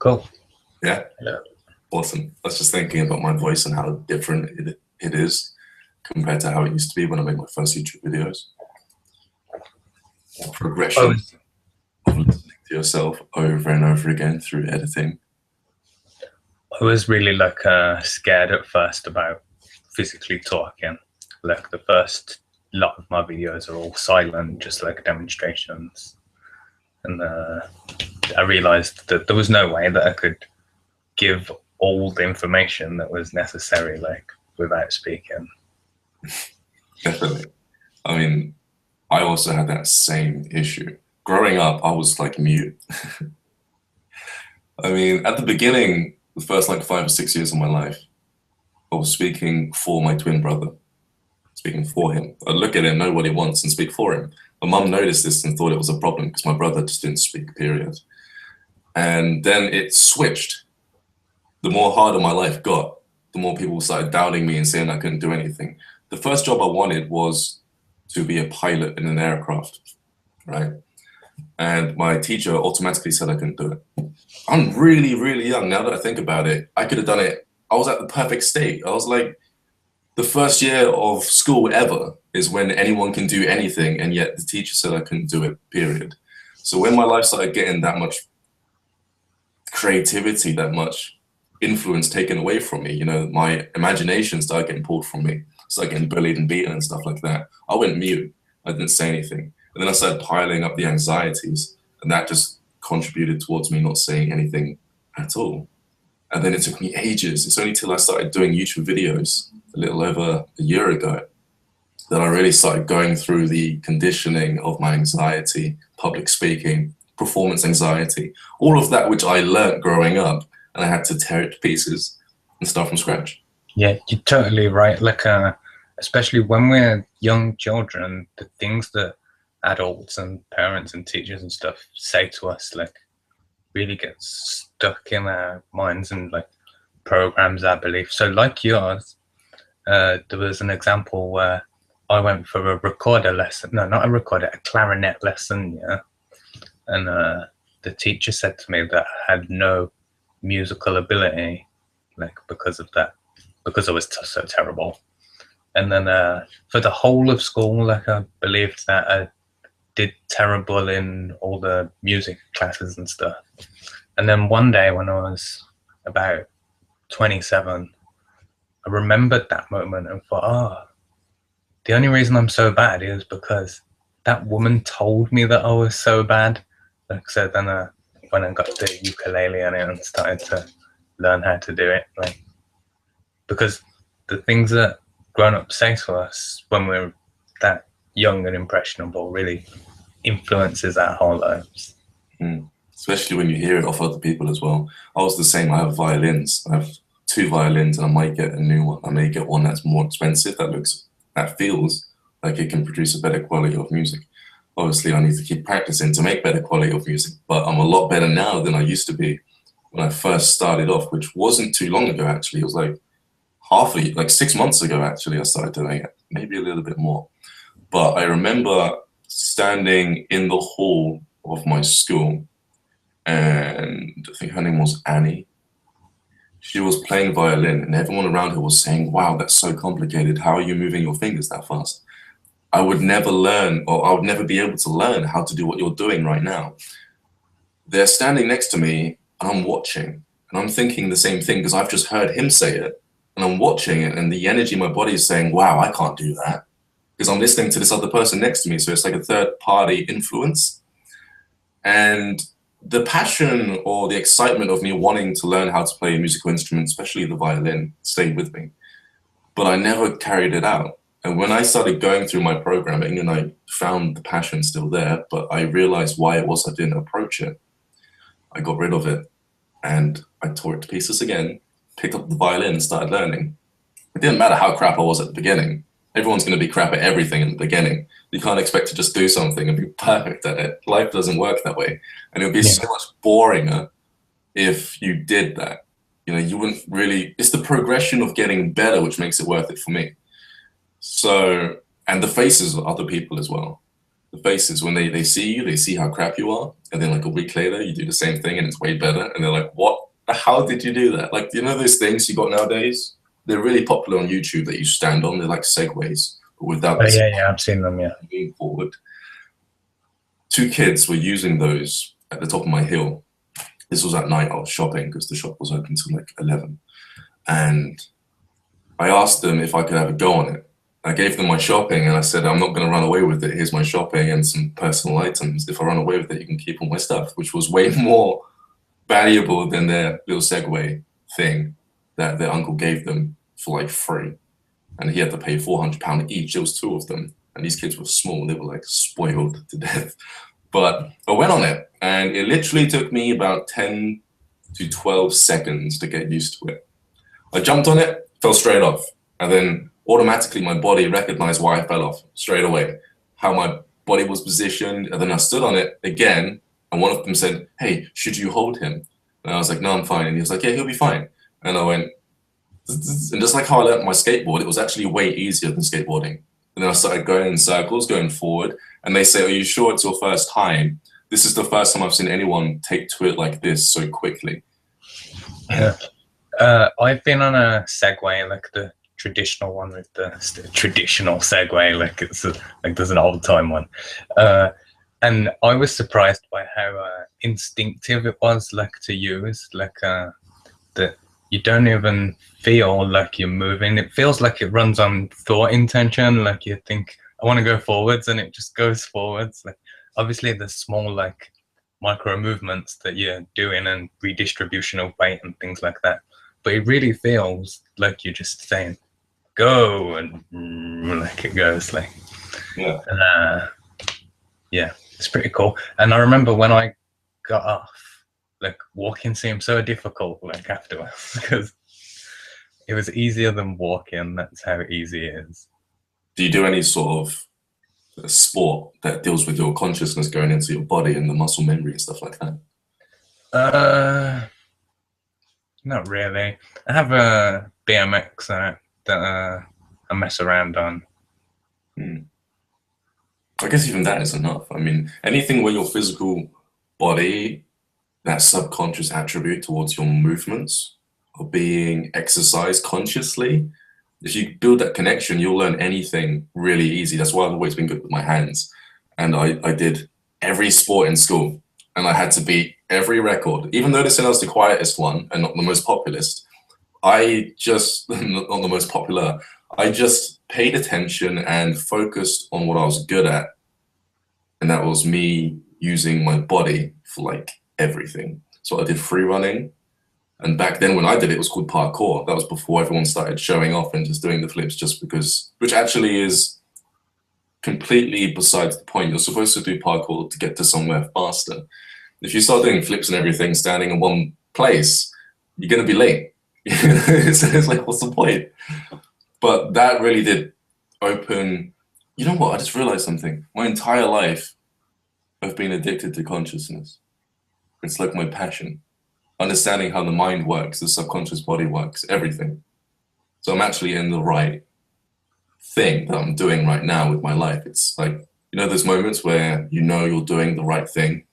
Cool. Yeah? Yeah. Awesome. I was just thinking about my voice and how different it is compared to how it used to be when I made my first YouTube videos. Progression of listening to yourself over and over again through editing. I was really like scared at first about physically talking. Like the first lot of my videos are all silent, just like demonstrations. And I realized that there was no way that I could give all the information that was necessary, like without speaking. Definitely. I mean, I also had that same issue. Growing up, I was like mute. I mean, at the beginning, the first like 5 or 6 years of my life, I was speaking for my twin brother, speaking for him. I'd look at him, know what he wants, and speak for him. My mum noticed this and thought it was a problem because my brother just didn't speak, period. And then it switched. The more harder my life got, the more people started doubting me and saying I couldn't do anything. The first job I wanted was to be a pilot in an aircraft, right? And my teacher automatically said I couldn't do it. I'm really, really young. Now that I think about it, I could have done it. I was at the perfect state. I was like, the first year of school ever is when anyone can do anything, and yet the teacher said I couldn't do it, period. So when my life started getting that much creativity, that much influence taken away from me, you know, my imagination started getting pulled from me, started getting bullied and beaten and stuff like that. I went mute. I didn't say anything. And then I started piling up the anxieties, and that just contributed towards me not saying anything at all. And then it took me ages. It's only till I started doing YouTube videos a little over a year ago that I really started going through the conditioning of my anxiety, public speaking, performance anxiety, all of that which I learned growing up, and I had to tear it to pieces and start from scratch. Yeah, you're totally right. Like, especially when we're young children, the things that adults and parents and teachers and stuff say to us, like, really get stuck in our minds and like programs our beliefs. So like yours, there was an example where I went for a recorder lesson. No, not a recorder, a clarinet lesson, yeah. And the teacher said to me that I had no musical ability, like because of that, because I was so terrible. And then for the whole of school, like I believed that I did terrible in all the music classes and stuff. And then one day when I was about 27, I remembered that moment and thought, oh, the only reason I'm so bad is because that woman told me that I was so bad. Like, so then I went and got the ukulele on it and started to learn how to do it. Like, because the things that grown-ups say to us when we're that young and impressionable really influences our whole lives. Especially when you hear it off other people as well. I was the same. I have violins. I have 2 violins, and I might get a new one. I may get one that's more expensive, that feels like it can produce a better quality of music. Obviously, I need to keep practicing to make better quality of music, but I'm a lot better now than I used to be when I first started off, which wasn't too long ago, actually. It was like 6 months ago, actually, I started doing it, maybe a little bit more. But I remember standing in the hall of my school, and I think her name was Annie. She was playing violin, and everyone around her was saying, wow, that's so complicated. How are you moving your fingers that fast? I would never learn, or I would never be able to learn how to do what you're doing right now. They're standing next to me, and I'm watching, and I'm thinking the same thing because I've just heard him say it, and I'm watching it, and the energy in my body is saying, wow, I can't do that, because I'm listening to this other person next to me. So it's like a third-party influence. And the passion or the excitement of me wanting to learn how to play a musical instrument, especially the violin, stayed with me. But I never carried it out. And when I started going through my programming and I found the passion still there, but I realized why it was I didn't approach it, I got rid of it and I tore it to pieces again, picked up the violin and started learning. It didn't matter how crap I was at the beginning. Everyone's going to be crap at everything in the beginning. You can't expect to just do something and be perfect at it. Life doesn't work that way. And it would be so much boringer if you did that. You know, you wouldn't really, it's the progression of getting better which makes it worth it for me. So, and the faces of other people as well. the faces when they see you, they see how crap you are, and then like a week later you do the same thing and it's way better, and they're like, what, how did you do that? Like, you know those things you got nowadays, they're really popular on YouTube that you stand on, they're like segways, but without Oh yeah, I've seen them. Yeah. moving forward. Two kids were using those at the top of my hill. This was at night. I was shopping because the shop was open till like 11, and I asked them if I could have a go on it. I gave them my shopping and I said, I'm not going to run away with it. Here's my shopping and some personal items. If I run away with it, you can keep all my stuff, which was way more valuable than their little Segway thing that their uncle gave them for like free. And he had to pay £400 each. There was two of them. And these kids were small. They were like spoiled to death. But I went on it and it literally took me about 10 to 12 seconds to get used to it. I jumped on it, fell straight off. And then automatically my body recognized why I fell off straight away, how my body was positioned. And then I stood on it again, and one of them said, hey, should you hold him? And I was like, no, I'm fine. And he was like, yeah, he'll be fine. And I went, and just like how I learned my skateboard, it was actually way easier than skateboarding. And then I started going in circles, going forward, and they say, are you sure it's your first time? This is the first time I've seen anyone take to it like this so quickly. Yeah. I've been on a Segway, like the traditional one with the traditional Segway, like it's like there's an old time one, and I was surprised by how instinctive it was, like to use, like that you don't even feel like you're moving. It feels like it runs on thought intention, like you think I want to go forwards and it just goes forwards. Like obviously there's small like micro movements that you're doing and redistribution of weight and things like that, but it really feels like you're just saying go, and like it goes, like Yeah. Yeah, it's pretty cool. And I remember when I got off, like walking seemed so difficult like afterwards because it was easier than walking. That's how easy it is. Do you do any sort of sport that deals with your consciousness going into your body and the muscle memory and stuff like that? Not really. I have a BMX that I mess around on. I guess even that is enough. I mean, anything where your physical body, that subconscious attribute towards your movements are being exercised consciously, if you build that connection, you'll learn anything really easy. That's why I've always been good with my hands. And I did every sport in school, and I had to beat every record. Even though this was the quietest one and not the most populist, I just, not the most popular, I just paid attention and focused on what I was good at. And that was me using my body for like everything. So I did free running. And back then when I did it, it was called parkour. That was before everyone started showing off and just doing the flips just because, which actually is completely besides the point. You're supposed to do parkour to get to somewhere faster. If you start doing flips and everything, standing in one place, you're going to be late. It's like, what's the point? But that really did open, you know what, I just realized something. My entire life, I've been addicted to consciousness. It's like my passion. Understanding how the mind works, the subconscious body works, everything. So I'm actually in the right thing that I'm doing right now with my life. It's like, you know, there's moments where you know you're doing the right thing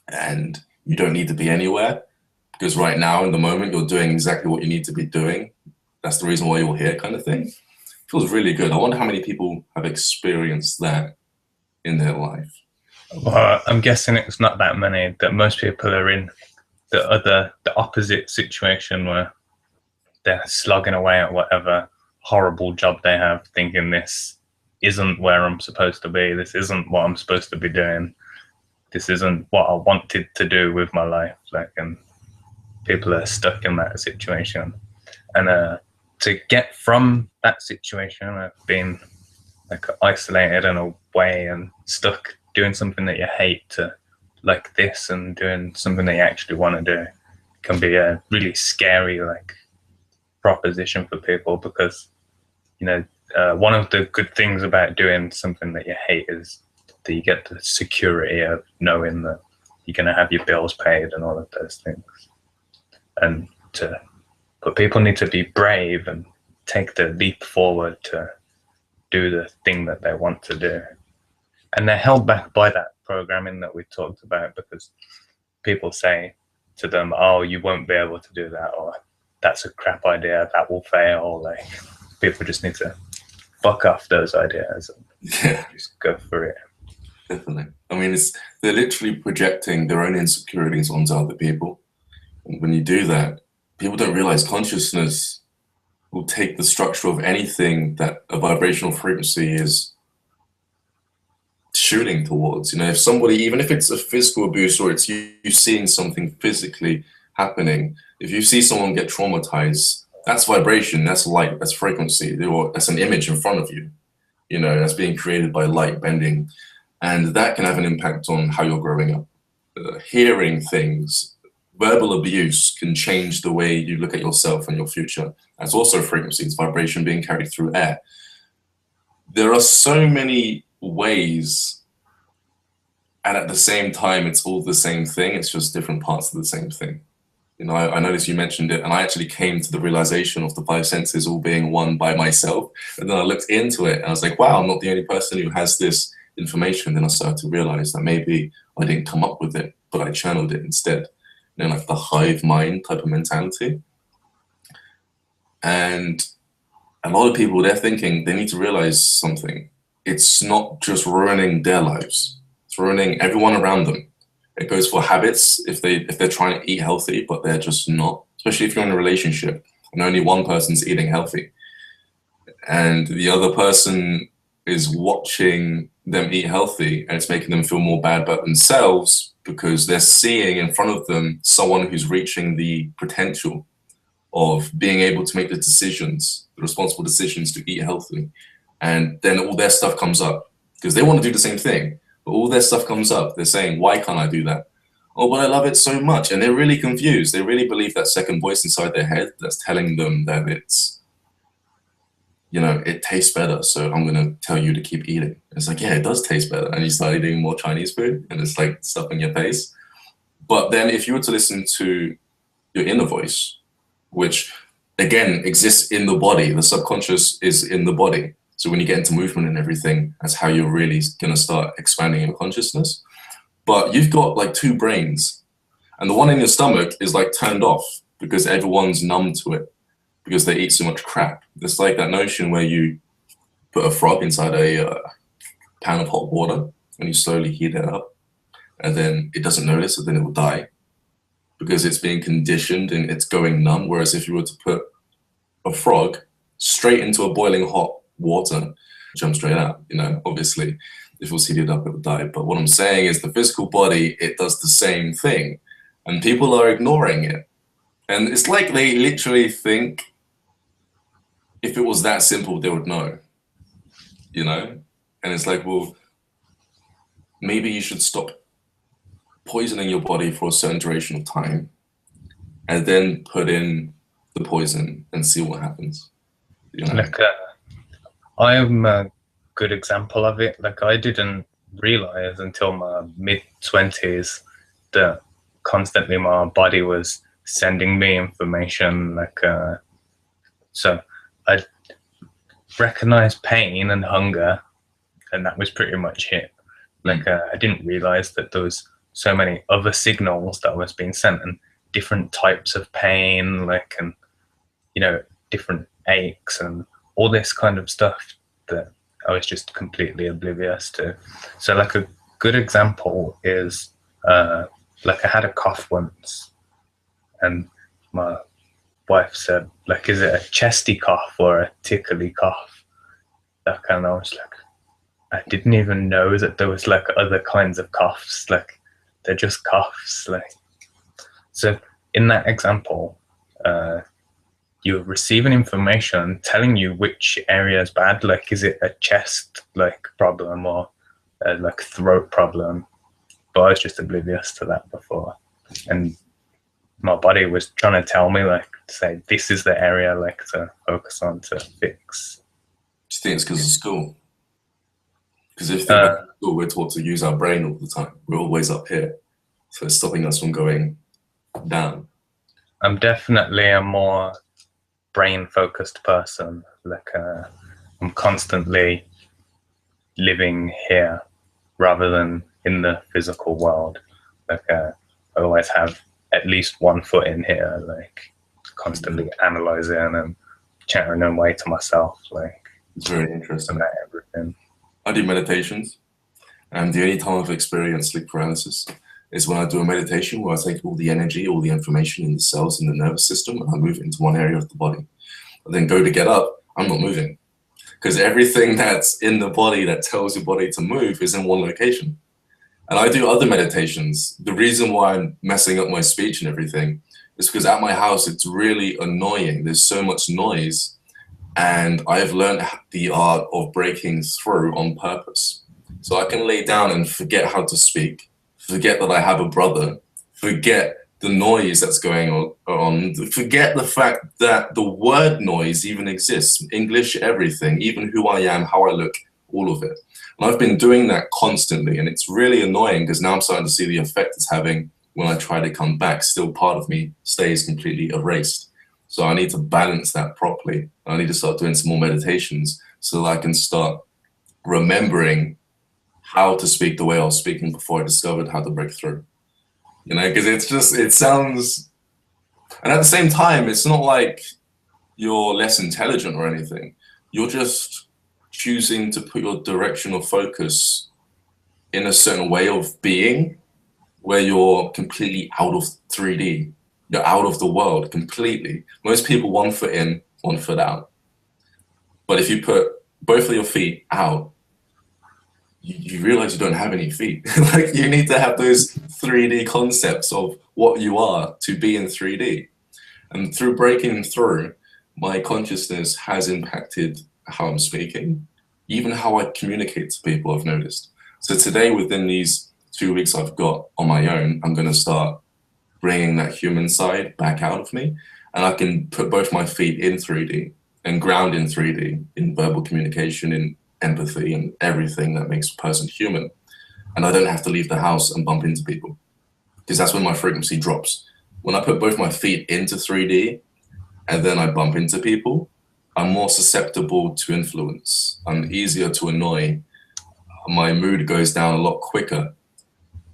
and you don't need to be anywhere because right now in the moment you're doing exactly what you need to be doing. That's the reason why you're here, kind of thing. It feels really good. I wonder how many people have experienced that in their life. Well, I'm guessing it's not that many, that most people are in the opposite situation where they're slogging away at whatever horrible job they have, thinking this isn't where I'm supposed to be, this isn't what I'm supposed to be doing, this isn't what I wanted to do with my life. Like, and people are stuck in that situation. And to get from that situation of being like isolated and away and stuck doing something that you hate to like this and doing something that you actually want to do can be a really scary like proposition for people, because you know one of the good things about doing something that you hate is that you get the security of knowing that you're going to have your bills paid and all of those things. But people need to be brave and take the leap forward to do the thing that they want to do. And they're held back by that programming that we talked about, because people say to them, oh, you won't be able to do that, or that's a crap idea, that will fail. Like, people just need to fuck off those ideas and just go for it. Definitely. I mean, they're literally projecting their own insecurities onto other people. And when you do that, people don't realize consciousness will take the structure of anything that a vibrational frequency is shooting towards. You know, if somebody, even if it's a physical abuse or it's you seeing something physically happening, if you see someone get traumatized, that's vibration, that's light, that's frequency, or that's an image in front of you. You know, that's being created by light bending. And that can have an impact on how you're growing up. Hearing things, verbal abuse can change the way you look at yourself and your future. That's also frequency, it's vibration being carried through air. There are so many ways, and at the same time, it's all the same thing. It's just different parts of the same thing. You know, I noticed you mentioned it, and I actually came to the realization of the five senses all being one by myself. And then I looked into it, and I was like, wow, I'm not the only person who has this information. Then I started to realize that maybe I didn't come up with it, but I channeled it instead. You know, like the hive mind type of mentality. And a lot of people, they're thinking they need to realize something. It's not just ruining their lives, it's ruining everyone around them. It goes for habits if they're trying to eat healthy, but they're just not, especially if you're in a relationship and only one person's eating healthy and the other person is watching them eat healthy, and it's making them feel more bad about themselves because they're seeing in front of them someone who's reaching the potential of being able to make the decisions, the responsible decisions to eat healthy. And then all their stuff comes up because they want to do the same thing, but all their stuff comes up. They're saying, why can't I do that? Oh, but I love it so much. And they're really confused. They really believe that second voice inside their head that's telling them that it's, you know, it tastes better, so I'm going to tell you to keep eating. It's like, yeah, it does taste better. And you start eating more Chinese food and it's like stuff in your face. But then if you were to listen to your inner voice, which again exists in the body, the subconscious is in the body. So when you get into movement and everything, that's how you're really going to start expanding your consciousness. But you've got like two brains, and the one in your stomach is like turned off because everyone's numb to it because they eat so much crap. It's like that notion where you put a frog inside a pan of hot water and you slowly heat it up, and then it doesn't notice, and then it will die because it's being conditioned and it's going numb. Whereas if you were to put a frog straight into a boiling hot water, jump straight out, you know, obviously if it was heated up, it would die. But what I'm saying is the physical body, it does the same thing, and people are ignoring it. And it's like they literally think if it was that simple, they would know, you know? And it's like, well, maybe you should stop poisoning your body for a certain duration of time and then put in the poison and see what happens. You know? Like, I'm a good example of it. Like, I didn't realize until my mid-20s that constantly my body was sending me information. Like, so I recognized pain and hunger, and that was pretty much it. Like, I didn't realize that there was so many other signals that was being sent, and different types of pain, like, and, you know, different aches and all this kind of stuff that I was just completely oblivious to. So, like, a good example is, like, I had a cough once, and my wife said, like, is it a chesty cough or a tickly cough? That kind of, I was like, I didn't even know that there was like other kinds of coughs. Like, they're just coughs. Like, so in that example, you're receiving information telling you which area is bad. Like, is it a chest like problem or a like throat problem? But I was just oblivious to that before, and my body was trying to tell me, like, to say this is the area like to focus on to fix. Do you think it's because of school? Because if they're back in school, we're taught to use our brain all the time. We're always up here, so it's stopping us from going down. I'm definitely a more brain-focused person. Like, I'm constantly living here, rather than in the physical world. Like I always have at least one foot in here, like constantly analyzing and chattering away to myself, like It's very interesting. about everything. I do meditations, and the only time I've experienced sleep paralysis is when I do a meditation where I take all the energy, all the information in the cells in the nervous system, and I move it into one area of the body. I then go to get up, I'm not moving. Because everything that's in the body that tells your body to move is in one location. And I do other meditations. The reason why I'm messing up my speech and everything is because at my house, it's really annoying. There's so much noise. And I've learned the art of breaking through on purpose. So I can lay down and forget how to speak, forget that I have a brother, forget the noise that's going on, forget the fact that the word noise even exists, English, everything, even who I am, how I look, all of it. And I've been doing that constantly, and it's really annoying because now I'm starting to see the effect it's having when I try to come back. Still part of me stays completely erased. So I need to balance that properly. I need to start doing some more meditations so that I can start remembering how to speak the way I was speaking before I discovered how to break through. You know, because it's just, it sounds, and at the same time, it's not like you're less intelligent or anything. You're just choosing to put your direction of focus in a certain way of being where you're completely out of 3D. You're out of the world completely. Most people 1 foot in, 1 foot out. But if you put both of your feet out, you realize you don't have any feet. Like you need to have those 3D concepts of what you are to be in 3D. And through breaking through, my consciousness has impacted how I'm speaking, even how I communicate to people, I've noticed. So today, within these 2 weeks I've got on my own, I'm going to start bringing that human side back out of me. And I can put both my feet in 3D and ground in 3D, in verbal communication, in empathy and everything that makes a person human. And I don't have to leave the house and bump into people, because that's when my frequency drops. When I put both my feet into 3D and then I bump into people, I'm more susceptible to influence. I'm easier to annoy. My mood goes down a lot quicker.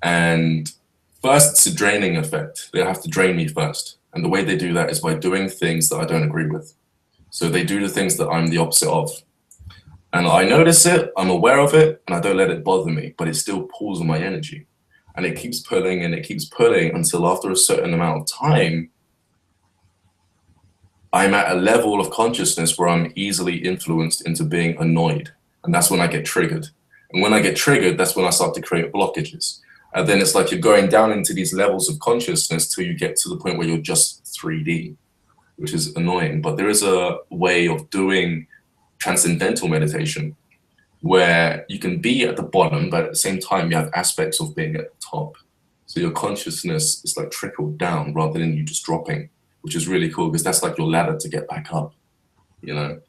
And first, it's a draining effect. They have to drain me first. And the way they do that is by doing things that I don't agree with. So they do the things that I'm the opposite of. And I notice it, I'm aware of it, and I don't let it bother me, but it still pulls on my energy. And it keeps pulling and it keeps pulling until after a certain amount of time, I'm at a level of consciousness where I'm easily influenced into being annoyed. And that's when I get triggered. And when I get triggered, that's when I start to create blockages. And then it's like you're going down into these levels of consciousness till you get to the point where you're just 3D, which is annoying. But there is a way of doing transcendental meditation where you can be at the bottom, but at the same time you have aspects of being at the top. So your consciousness is like trickled down rather than you just dropping, which is really cool because that's like your ladder to get back up, you know.